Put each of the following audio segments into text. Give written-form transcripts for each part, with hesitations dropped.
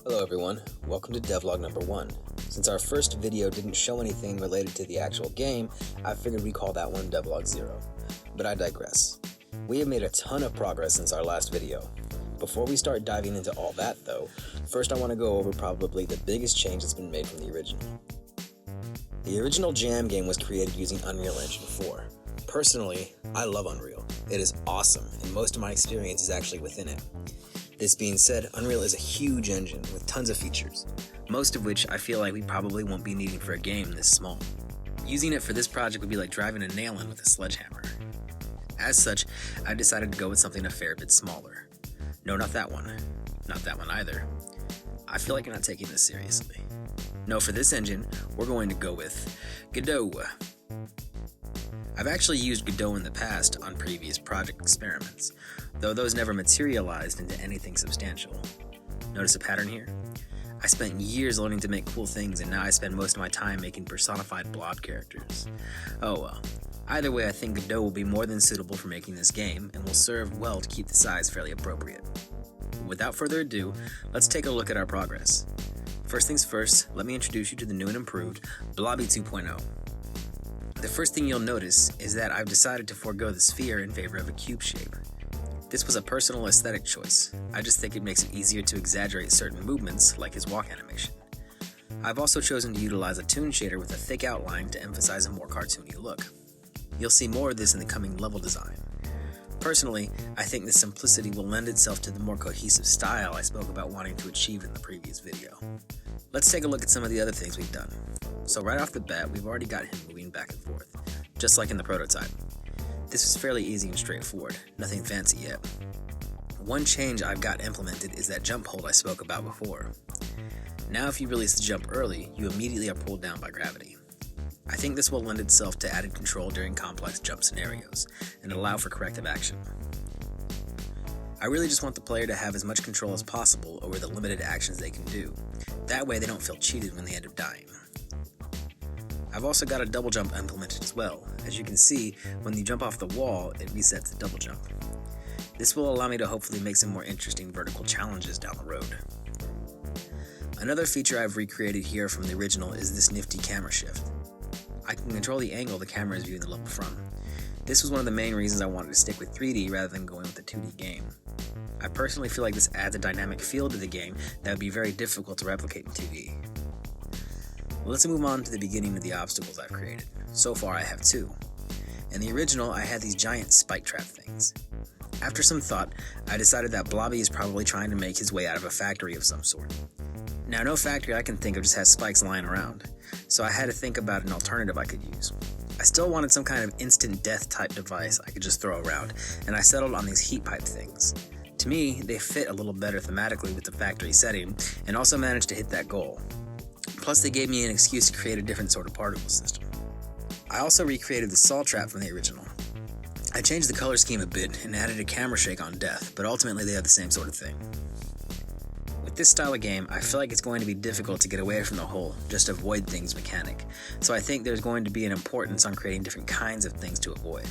Hello everyone, welcome to devlog number 1. Since our first video didn't show anything related to the actual game, I figured we'd call that one devlog 0. But I digress. We have made a ton of progress since our last video. Before we start diving into all that though, first I want to go over probably the biggest change that's been made from the original. The original Jam game was created using Unreal Engine 4. Personally, I love Unreal. It is awesome, and most of my experience is actually within it. This being said, Unreal is a huge engine with tons of features, most of which I feel like we probably won't be needing for a game this small. Using it for this project would be like driving a nail in with a sledgehammer. As such, I decided to go with something a fair bit smaller. No, not that one. Not that one either. I feel like you're not taking this seriously. No, for this engine, we're going to go with Godot. I've actually used Godot in the past on previous project experiments, though those never materialized into anything substantial. Notice a pattern here? I spent years learning to make cool things, and now I spend most of my time making personified blob characters. Oh well. Either way, I think Godot will be more than suitable for making this game, and will serve well to keep the size fairly appropriate. Without further ado, let's take a look at our progress. First things first, let me introduce you to the new and improved Blobby 2.0. The first thing you'll notice is that I've decided to forego the sphere in favor of a cube shape. This was a personal aesthetic choice. I just think it makes it easier to exaggerate certain movements, like his walk animation. I've also chosen to utilize a toon shader with a thick outline to emphasize a more cartoony look. You'll see more of this in the coming level design. Personally, I think the simplicity will lend itself to the more cohesive style I spoke about wanting to achieve in the previous video. Let's take a look at some of the other things we've done. So right off the bat, we've already got him moving back and forth, just like in the prototype. This was fairly easy and straightforward, nothing fancy yet. One change I've got implemented is that jump hold I spoke about before. Now if you release the jump early, you immediately are pulled down by gravity. I think this will lend itself to added control during complex jump scenarios, and allow for corrective action. I really just want the player to have as much control as possible over the limited actions they can do. That way they don't feel cheated when they end up dying. I've also got a double jump implemented as well. As you can see, when you jump off the wall, it resets the double jump. This will allow me to hopefully make some more interesting vertical challenges down the road. Another feature I've recreated here from the original is this nifty camera shift. I can control the angle the camera is viewing the level from. This was one of the main reasons I wanted to stick with 3D rather than going with the 2D game. I personally feel like this adds a dynamic feel to the game that would be very difficult to replicate in 2D. Let's move on to the beginning of the obstacles I've created. So far I have 2. In the original, I had these giant spike trap things. After some thought, I decided that Blobby is probably trying to make his way out of a factory of some sort. Now, no factory I can think of just has spikes lying around, so I had to think about an alternative I could use. I still wanted some kind of instant death type device I could just throw around, and I settled on these heat pipe things. To me, they fit a little better thematically with the factory setting, and also managed to hit that goal. Plus, they gave me an excuse to create a different sort of particle system. I also recreated the saw trap from the original. I changed the color scheme a bit and added a camera shake on death, but ultimately they have the same sort of thing. With this style of game, I feel like it's going to be difficult to get away from the whole just avoid things mechanic, so I think there's going to be an importance on creating different kinds of things to avoid.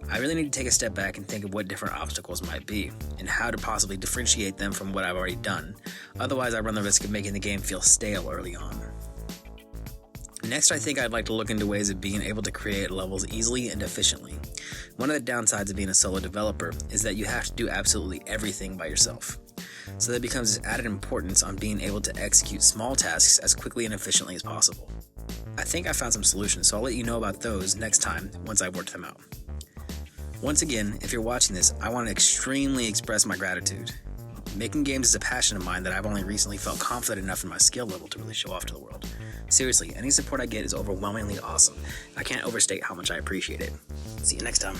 I really need to take a step back and think of what different obstacles might be, and how to possibly differentiate them from what I've already done. Otherwise, I run the risk of making the game feel stale early on. Next, I think I'd like to look into ways of being able to create levels easily and efficiently. One of the downsides of being a solo developer is that you have to do absolutely everything by yourself. So that becomes added importance on being able to execute small tasks as quickly and efficiently as possible. I think I found some solutions, so I'll let you know about those next time once I've worked them out. Once again, if you're watching this, I want to extremely express my gratitude. Making games is a passion of mine that I've only recently felt confident enough in my skill level to really show off to the world. Seriously, any support I get is overwhelmingly awesome. I can't overstate how much I appreciate it. See you next time.